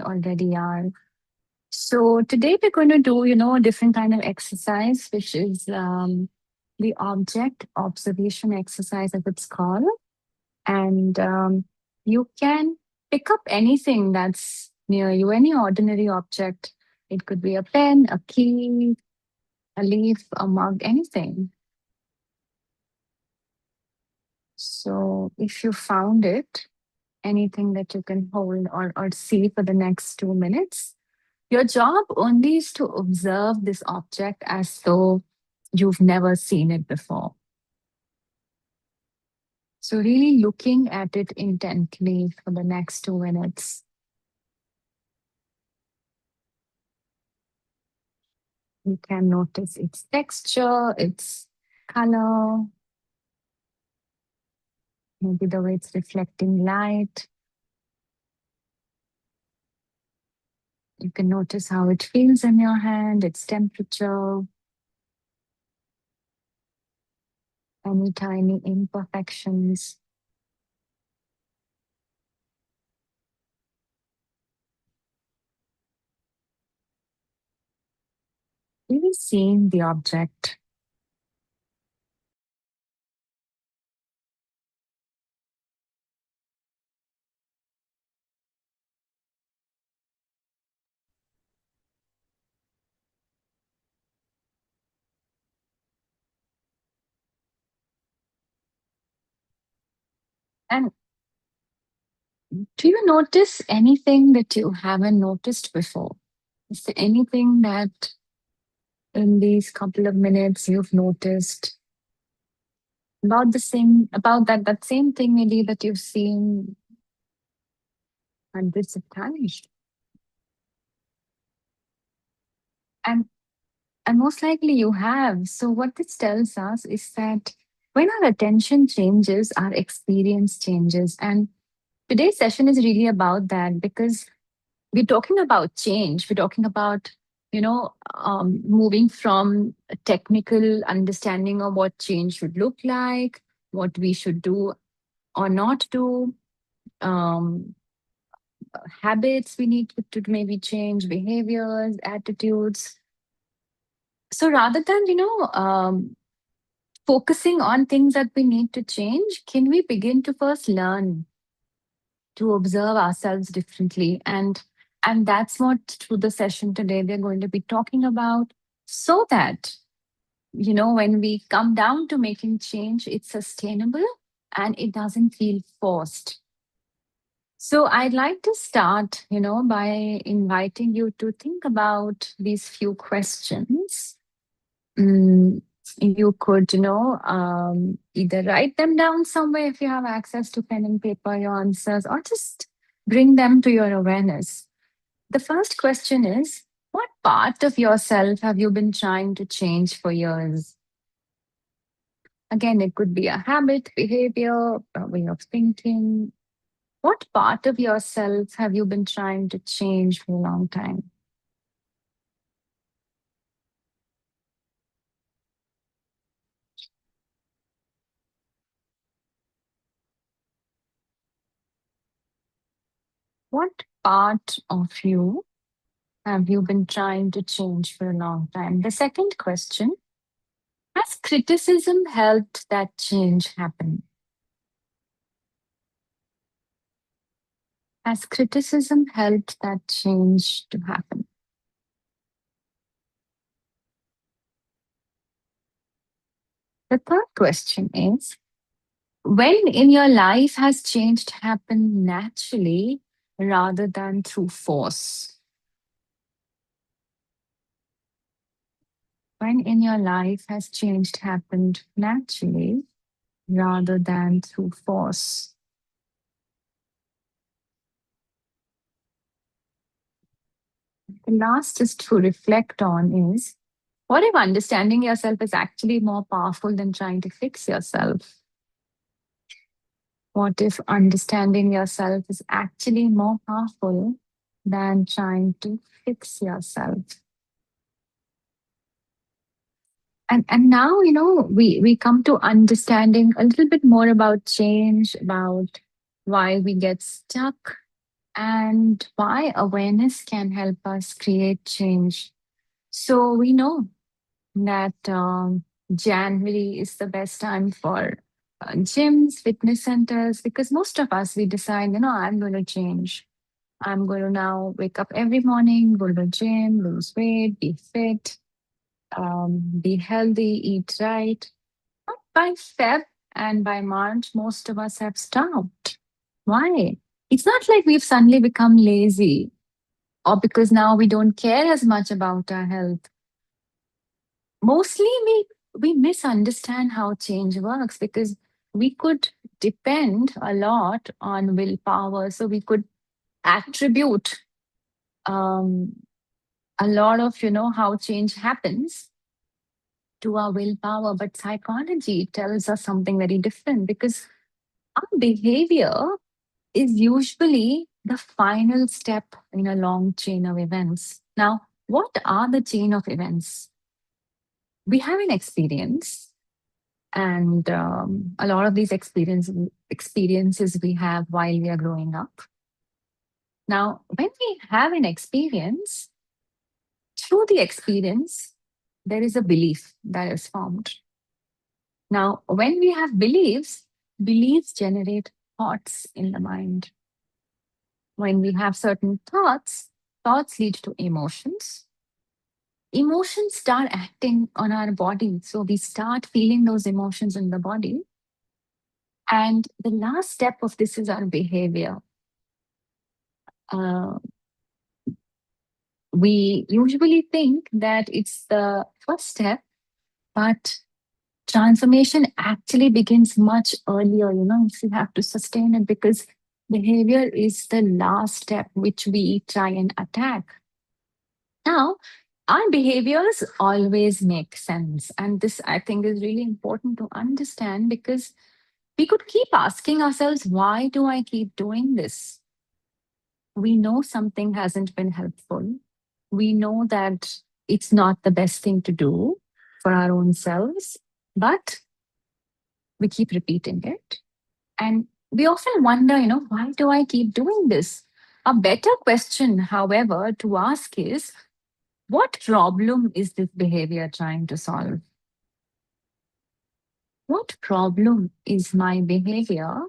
already are. So today we're going to do, a different kind of exercise, which is the object observation exercise, as it's called. And you can pick up anything that's near you, any ordinary object. It could be a pen, a key, a leaf, a mug, anything. So if you found it, anything that you can hold or see for the next 2 minutes, your job only is to observe this object as though you've never seen it before. So, really looking at it intently for the next 2 minutes. You can notice its texture, its color, maybe the way it's reflecting light. You can notice how it feels in your hand, its temperature, any tiny imperfections. Really seeing the object. And do you notice anything that you haven't noticed before? Is there anything that in these couple of minutes you've noticed about the same, about that same thing maybe that you've seen hundreds of times? And and most likely you have. So what this tells us is that when our attention changes, our experience changes. And today's session is really about that because we're talking about change. We're talking about, moving from a technical understanding of what change should look like, what we should do or not do, um, habits we need to maybe change, behaviors, attitudes. So rather than, focusing on things that we need to change, can we begin to first learn to observe ourselves differently? And that's what through the session today we're going to be talking about, so that when we come down to making change, it's sustainable and it doesn't feel forced. So I'd like to start, by inviting you to think about these few questions. Mm, you could, either write them down somewhere if you have access to pen and paper, your answers, or just bring them to your awareness. The first question is, what part of yourself have you been trying to change for years? Again, it could be a habit, behavior, a way of thinking. What part of yourself have you been trying to change for a long time? What part of you have you been trying to change for a long time? The second question, has criticism helped that change happen? Has criticism helped that change to happen? The third question is, when in your life has change happened naturally rather than through force? When in your life has change happened naturally rather than through force? The last is to reflect on is, what if understanding yourself is actually more powerful than trying to fix yourself? What if understanding yourself is actually more powerful than trying to fix yourself? And now, we come to understanding a little bit more about change, about why we get stuck, and why awareness can help us create change. So we know that January is the best time for gyms, fitness centers, because most of us, we decide, I'm going to change. I'm going to now wake up every morning, go to the gym, lose weight, be fit, be healthy, eat right. But by Feb and by March, most of us have stopped. Why? It's not like we've suddenly become lazy or because now we don't care as much about our health. Mostly we misunderstand how change works because we could depend a lot on willpower. So we could attribute um, a lot of how change happens to our willpower, but psychology tells us something very different because our behavior is usually the final step in a long chain of events. Now, what are the chain of events? We have an experience, and a lot of these experiences we have while we are growing up. Now, when we have an experience, through the experience, there is a belief that is formed. Now, when we have beliefs, beliefs generate thoughts in the mind. When we have certain thoughts, thoughts lead to emotions. Emotions start acting on our body. So we start feeling those emotions in the body. And the last step of this is our behavior. Uh, we usually think that it's the first step, but transformation actually begins much earlier, if you have to sustain it, because behavior is the last step which we try and attack. Now, our behaviors always make sense. And this, I think, is really important to understand because we could keep asking ourselves, why do I keep doing this? We know something hasn't been helpful. We know that it's not the best thing to do for our own selves, but we keep repeating it. And we often wonder, why do I keep doing this? A better question, however, to ask is, what problem is this behavior trying to solve? What problem is my behavior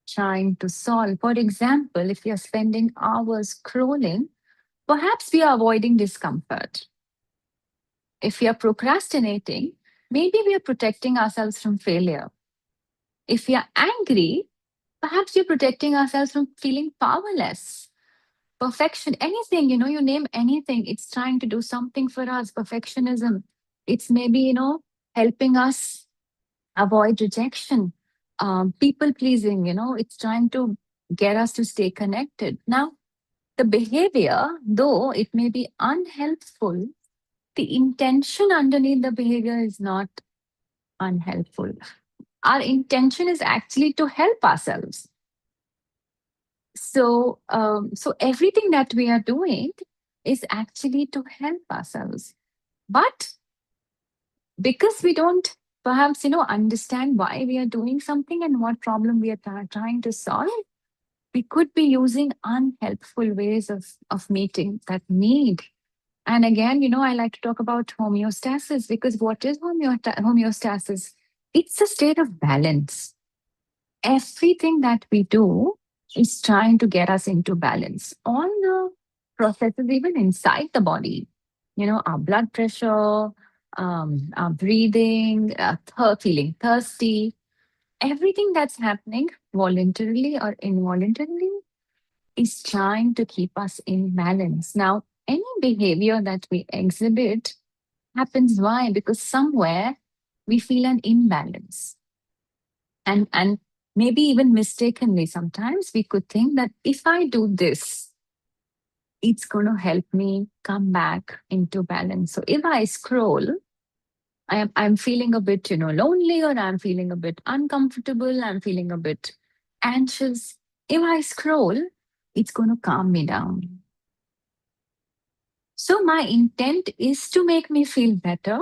trying to solve? For example, if you're spending hours scrolling, perhaps we are avoiding discomfort. If we are procrastinating, maybe we are protecting ourselves from failure. If we are angry, perhaps we're protecting ourselves from feeling powerless. Perfection, anything, you name anything, it's trying to do something for us. Perfectionism, it's maybe, helping us avoid rejection. People pleasing, it's trying to get us to stay connected. Now, the behavior, though it may be unhelpful, the intention underneath the behavior is not unhelpful. Our intention is actually to help ourselves. So everything that we are doing is actually to help ourselves. But because we don't perhaps, understand why we are doing something and what problem we are trying to solve, we could be using unhelpful ways of meeting that need. And again, I like to talk about homeostasis because what is homeostasis? It's a state of balance. Everything that we do is trying to get us into balance. All the processes, even inside the body, our blood pressure, our breathing, feeling thirsty, everything that's happening voluntarily or involuntarily is trying to keep us in balance. Now, any behavior that we exhibit happens why? Because somewhere we feel an imbalance. And maybe even mistakenly, sometimes we could think that if I do this, it's going to help me come back into balance. So if I scroll, I'm feeling a bit, lonely, or I'm feeling a bit uncomfortable, I'm feeling a bit anxious. If I scroll, it's going to calm me down. So my intent is to make me feel better.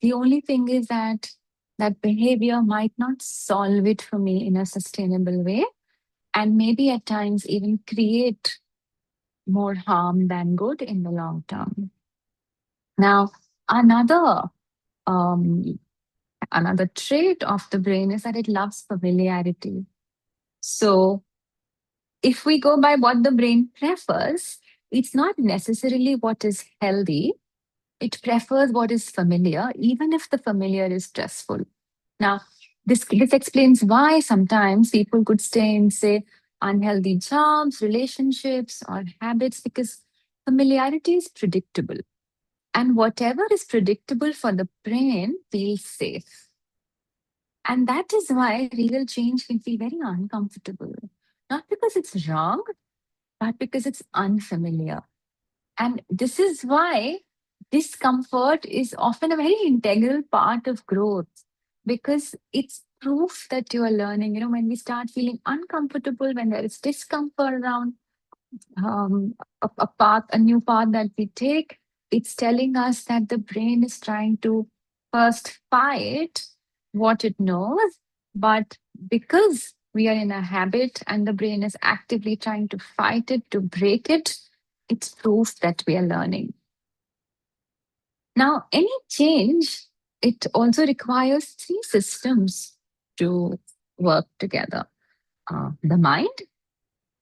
The only thing is that that behavior might not solve it for me in a sustainable way. and maybe at times even create more harm than good in the long term. Now, another um, another trait of the brain is that it loves familiarity. So, if we go by what the brain prefers, it's not necessarily what is healthy. It prefers what is familiar, even if the familiar is stressful. Now, this explains why sometimes people could stay in, say, unhealthy jobs, relationships, or habits because familiarity is predictable. And whatever is predictable for the brain feels safe. And that is why real change can feel very uncomfortable. Not because it's wrong, but because it's unfamiliar. And this is why discomfort is often a very integral part of growth because it's proof that you are learning. When we start feeling uncomfortable, when there is discomfort around a new path that we take, it's telling us that the brain is trying to first fight what it knows, but because we are in a habit and the brain is actively trying to fight it, to break it, it's proof that we are learning. Now, any change, it also requires three systems to work together. The mind,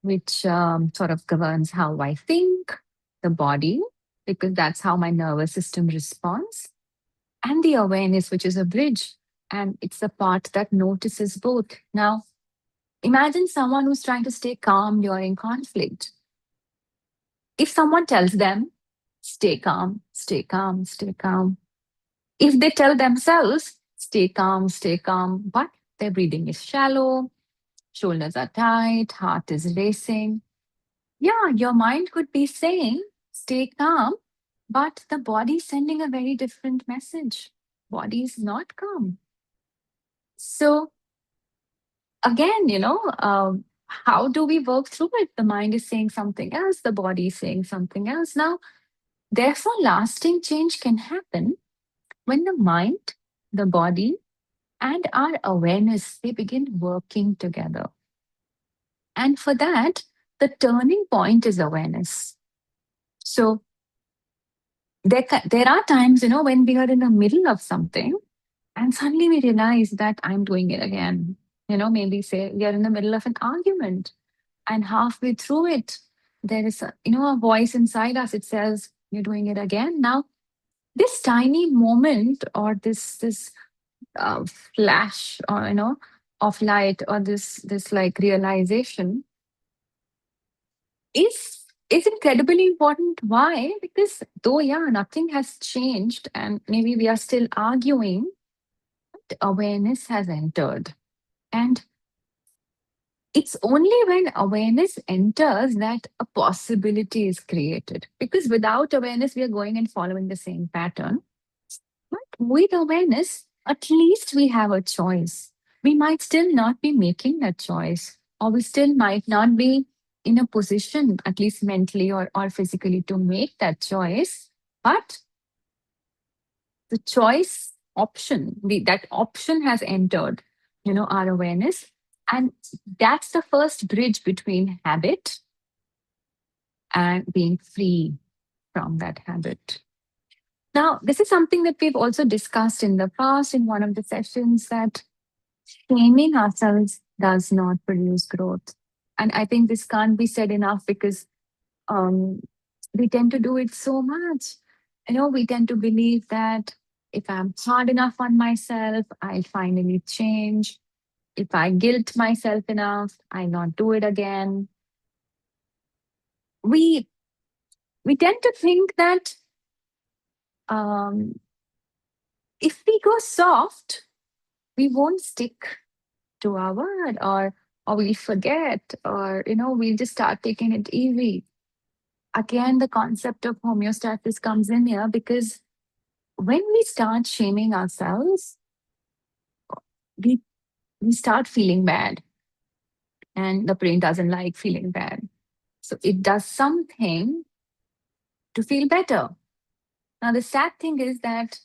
which sort of governs how I think, the body, because that's how my nervous system responds, and the awareness, which is a bridge, and it's the part that notices both. Now, imagine someone who's trying to stay calm during conflict. If someone tells them, stay calm, stay calm, stay calm, if they tell themselves, stay calm, but their breathing is shallow, shoulders are tight, heart is racing, yeah, your mind could be saying, stay calm, but the body is sending a very different message. Body is not calm. So, again, how do we work through it? The mind is saying something else, the body is saying something else. Now, therefore, lasting change can happen when the mind, the body, and our awareness, they begin working together. And for that, the turning point is awareness. So, there are times, when we are in the middle of something and suddenly we realize that I'm doing it again. Maybe say we are in the middle of an argument and halfway through it, there is a voice inside us. It says, you're doing it again. Now, this tiny moment or this uh, flash or, of light or this like realization is incredibly important. Why? Because though, yeah, nothing has changed and maybe we are still arguing, awareness has entered. And it's only when awareness enters that a possibility is created. Because without awareness, we are going and following the same pattern. But with awareness, at least we have a choice. We might still not be making that choice, or we still might not be in a position, at least mentally or physically, to make that choice. But the choice option, that option has entered, our awareness. And that's the first bridge between habit and being free from that habit. Now, this is something that we've also discussed in the past in one of the sessions that shaming ourselves does not produce growth. And I think this can't be said enough because um, we tend to do it so much. We tend to believe that if I'm hard enough on myself, I'll finally change. If I guilt myself enough, I'll not do it again. We we tend to think that um, if we go soft, we won't stick to our word, or we'll forget, or we'll just start taking it easy. Again, the concept of homeostasis comes in here because when we start shaming ourselves, we we start feeling bad, and the brain doesn't like feeling bad, so it does something to feel better. Now, the sad thing is that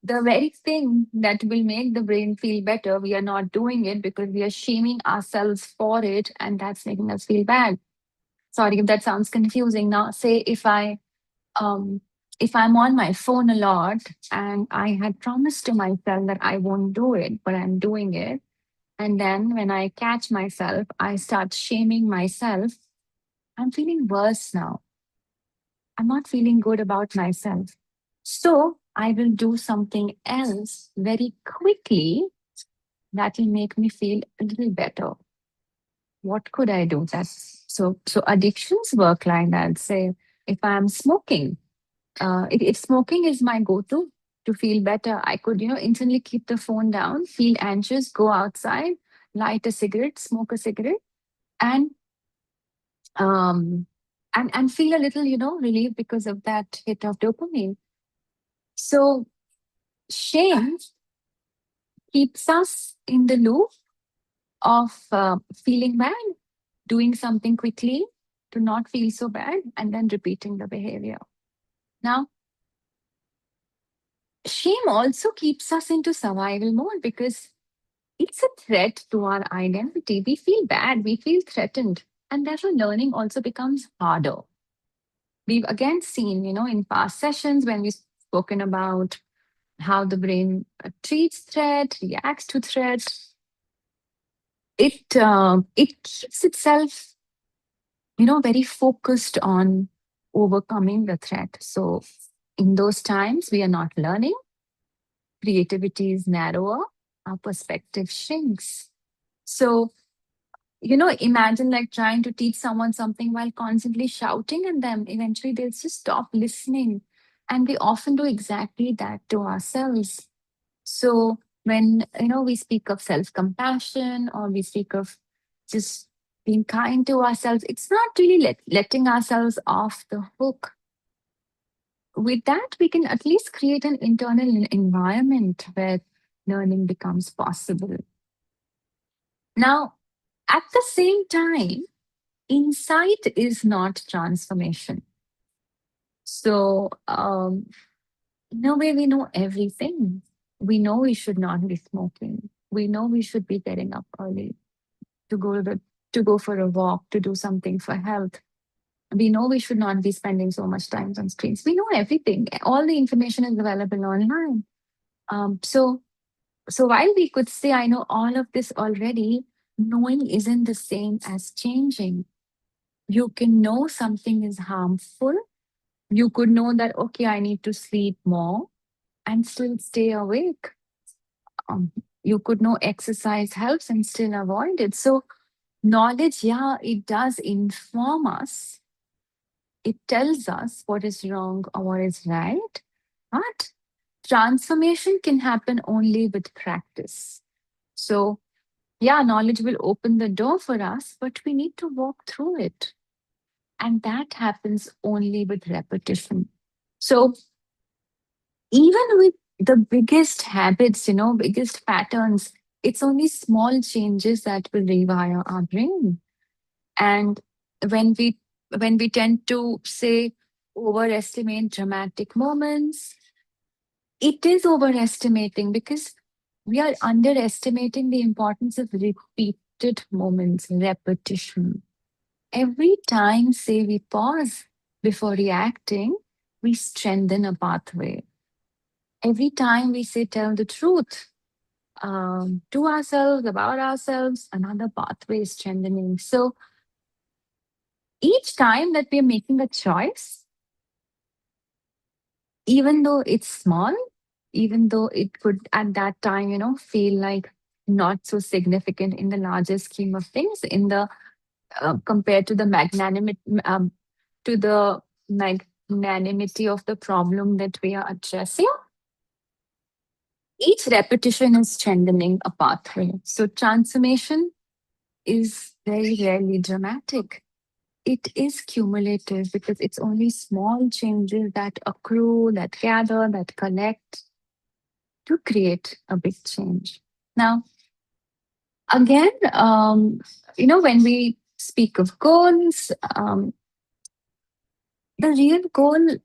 the very thing that will make the brain feel better, we are not doing it because we are shaming ourselves for it, and that's making us feel bad. Sorry if that sounds confusing. Now, say um, if I'm on my phone a lot and I had promised to myself that I won't do it, but I'm doing it, and then when I catch myself, I start shaming myself. I'm feeling worse now. I'm not feeling good about myself. So I will do something else very quickly that will make me feel a little better. What could I do? So addictions work like that. Say if I'm smoking, if smoking is my go-to to feel better, I could, instantly keep the phone down, feel anxious, go outside, light a cigarette, smoke a cigarette, and um and feel a little, relief because of that hit of dopamine. So shame keeps us in the loop of feeling bad, doing something quickly to not feel so bad, and then repeating the behavior. Now, shame also keeps us into survival mode because it's a threat to our identity. We feel bad, we feel threatened, and therefore learning also becomes harder. We've again seen, in past sessions when we've spoken about how the brain treats threat, reacts to threat, it keeps itself, very focused on overcoming the threat. So in those times, we are not learning, creativity is narrower, our perspective shrinks. So, imagine like trying to teach someone something while constantly shouting at them. Eventually, they'll just stop listening. And we often do exactly that to ourselves. So when we speak of self-compassion or we speak of just being kind to ourselves, it's not really letting ourselves off the hook. With that, we can at least create an internal environment where learning becomes possible. Now, at the same time, insight is not transformation. So, in a way, we know everything. We know we should not be smoking. We know we should be getting up early to go to go for a walk, to do something for health. We know we should not be spending so much time on screens. We know everything. All the information is available online. So while we could say, I know all of this already, knowing isn't the same as changing. You can know something is harmful. You could know that, okay, I need to sleep more and still stay awake. Um, you could know exercise helps and still avoid it. So knowledge, yeah, it does inform us. It tells us what is wrong or what is right. But transformation can happen only with practice. So, yeah, knowledge will open the door for us, but we need to walk through it. And that happens only with repetition. So, even with the biggest habits, biggest patterns, it's only small changes that will rewire our brain. And when we when we tend to say overestimate dramatic moments, it is overestimating because we are underestimating the importance of repeated moments, repetition. Every time, say, we pause before reacting, we strengthen a pathway. Every time we say tell the truth to ourselves, about ourselves, another pathway is strengthening. So each time that we're making a choice, even though it's small, even though it could at that time, feel like not so significant in the larger scheme of things, in the compared to the to the magnanimity of the problem that we are addressing, each repetition is strengthening a pathway. So transformation is very rarely dramatic. It is cumulative because it's only small changes that accrue, that gather, that collect to create a big change. Now, again, when we speak of goals, the real goal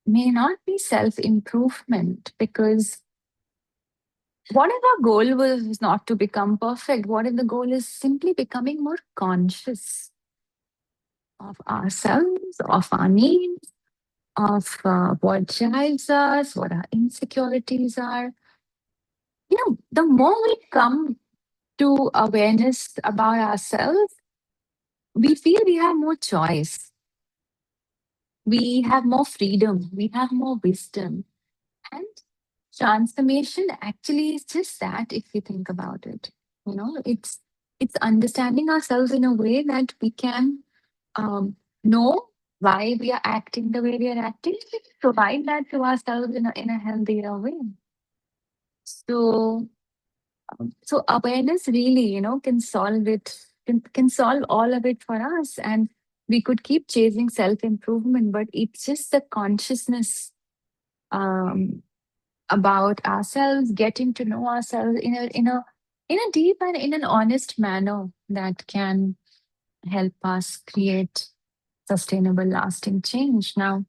may not be self improvement because What if our goal was not to become perfect? What if the goal is simply becoming more conscious of ourselves, of our needs, of what drives us, what our insecurities are? The more we come to awareness about ourselves, we feel we have more choice, we have more freedom, we have more wisdom. And transformation actually is just that if you think about it. It's understanding ourselves in a way that we can know why we are acting the way we are acting, we provide that to ourselves in a healthier way. So awareness really, can solve it, can solve all of it for us. And we could keep chasing self-improvement, but it's just the consciousness um, about ourselves, getting to know ourselves in a deep and in an honest manner that can help us create sustainable, lasting change. Now,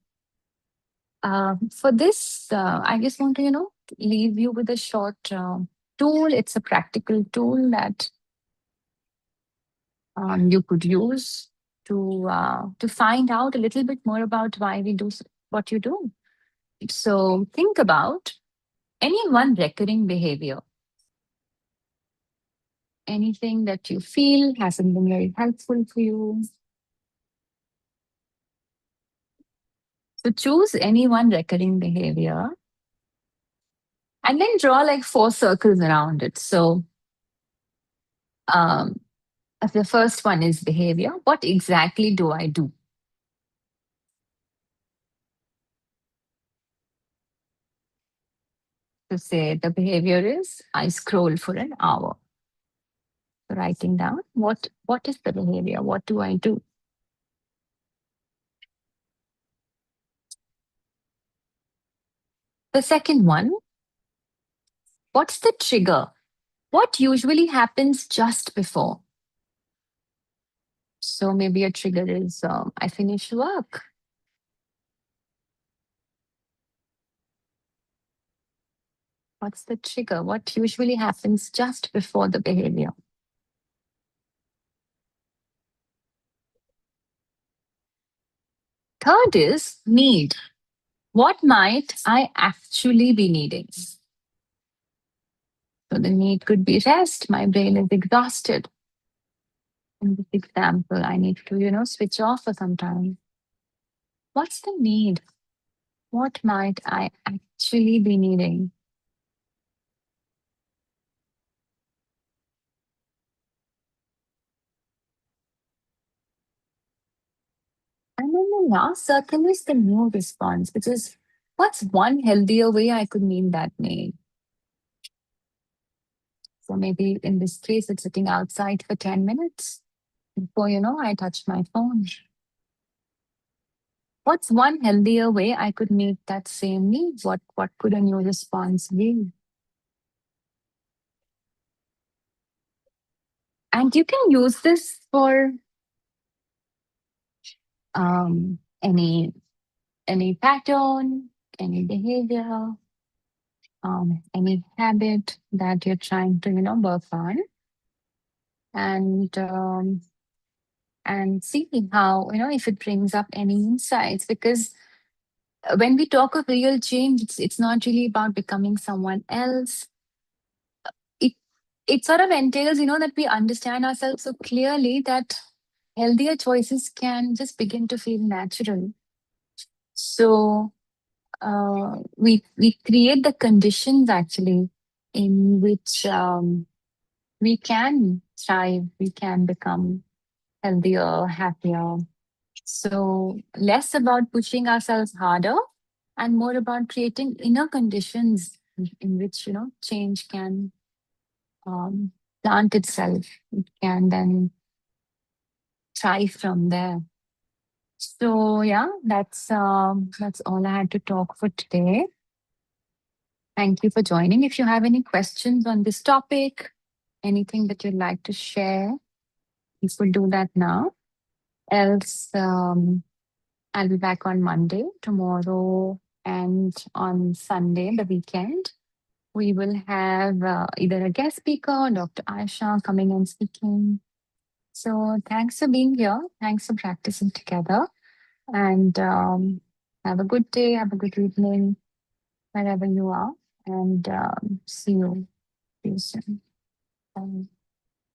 for this, I just want to, leave you with a short tool. It's a practical tool that you could use to find out a little bit more about why we do what you do. So think about any one recurring behavior, anything that you feel hasn't been very helpful for you. So choose any one recurring behavior and then draw like 4 circles around it. So um, if the first one is behavior, what exactly do I do? So say the behavior is I scroll for an hour. So writing down what is the behavior? What do I do? The second one, what's the trigger? What usually happens just before? So maybe a trigger is I finish work. What's the trigger? What usually happens just before the behavior? Third is need. What might I actually be needing? So the need could be rest. My brain is exhausted. In this example, I need to, switch off for some time. What's the need? What might I actually be needing? And then the last circle is the new response, which is what's one healthier way I could meet that need? So maybe in this case, it's sitting outside for 10 minutes. Before you know, I touch my phone. What's one healthier way I could meet that same need? What could a new response be? And you can use this for any pattern, any behavior, any habit that you're trying to work on, and see how if it brings up any insights. Because when we talk of real change, it's not really about becoming someone else. It it sort of entails that we understand ourselves so clearly that healthier choices can just begin to feel natural. So we create the conditions actually in which we can thrive, we can become healthier, happier. So less about pushing ourselves harder and more about creating inner conditions in which change can um, plant itself. It can then thrive from there. So yeah, that's all I had to talk for today. Thank you for joining. If you have any questions on this topic, anything that you'd like to share, please will do that now. Else, I'll be back on Monday, tomorrow, and on Sunday, the weekend. We will have either a guest speaker or Dr. Aisha coming and speaking. So thanks for being here. Thanks for practicing together. And have a good day, have a good evening, wherever you are. And see you soon. Bye.